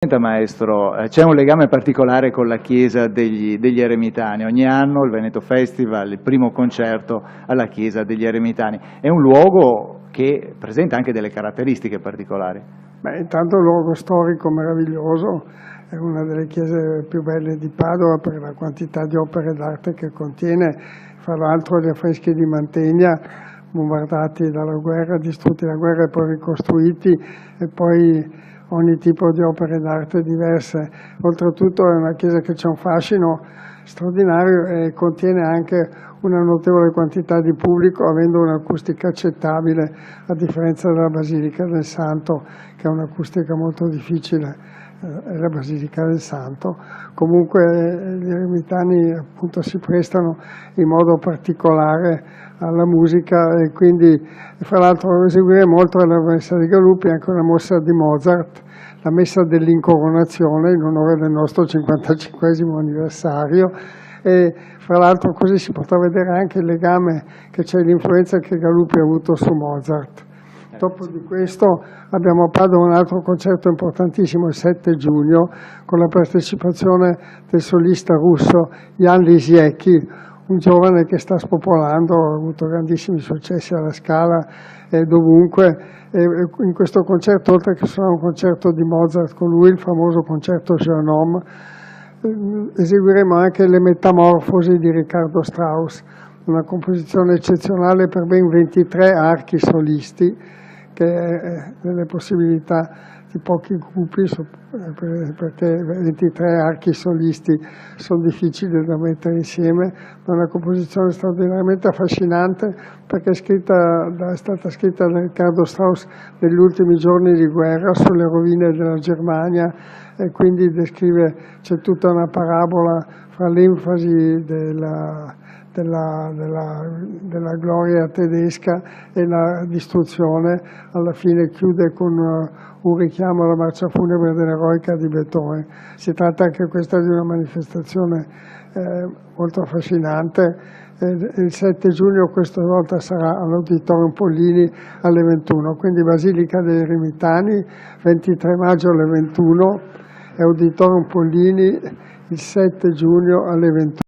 Senta maestro, c'è un legame particolare con la chiesa degli Eremitani. Ogni anno il Veneto Festival, il primo concerto alla chiesa degli Eremitani. È un luogo che presenta anche delle caratteristiche particolari. Intanto è un luogo storico meraviglioso, è una delle chiese più belle di Padova per la quantità di opere d'arte che contiene, fra l'altro gli affreschi di Mantegna, bombardati dalla guerra, distrutti dalla guerra e poi ricostruiti, e poi ogni tipo di opere d'arte diverse. Oltretutto è una chiesa che c'è un fascino straordinario e contiene anche una notevole quantità di pubblico, avendo un'acustica accettabile, a differenza della Basilica del Santo, che ha un'acustica molto difficile, è la Basilica del Santo. Comunque gli eremitani appunto si prestano in modo particolare alla musica e quindi, fra l'altro, eseguiremo oltre alla messa di Galuppi anche una messa di Mozart, la messa dell'incoronazione in onore del nostro 55° anniversario, e fra l'altro così si potrà vedere anche il legame che c'è, l'influenza che Galuppi ha avuto su Mozart. Dopo di questo abbiamo a Padova un altro concerto importantissimo il 7 giugno con la partecipazione del solista russo Jan Lisiecki, un giovane che sta spopolando, ha avuto grandissimi successi alla Scala e dovunque. E in questo concerto, oltre che sarà un concerto di Mozart con lui, il famoso concerto Jeune Homme, eseguiremo anche le Metamorfosi di Riccardo Strauss, una composizione eccezionale per ben 23 archi solisti, che è delle possibilità di pochi gruppi, perché 23 archi solisti sono difficili da mettere insieme, ma è una composizione straordinariamente affascinante perché è stata scritta da Riccardo Strauss negli ultimi giorni di guerra sulle rovine della Germania, e quindi descrive, c'è tutta una parabola fra l'enfasi della gloria tedesca e la distruzione. Alla fine chiude con un richiamo alla marcia funebre dell'eroica di Beethoven. Si tratta anche questa di una manifestazione molto affascinante. Il 7 giugno questa volta sarà all'Auditorium Pollini alle 21, quindi Basilica degli Eremitani 23 maggio alle 21 e Auditorium Pollini il 7 giugno alle 21.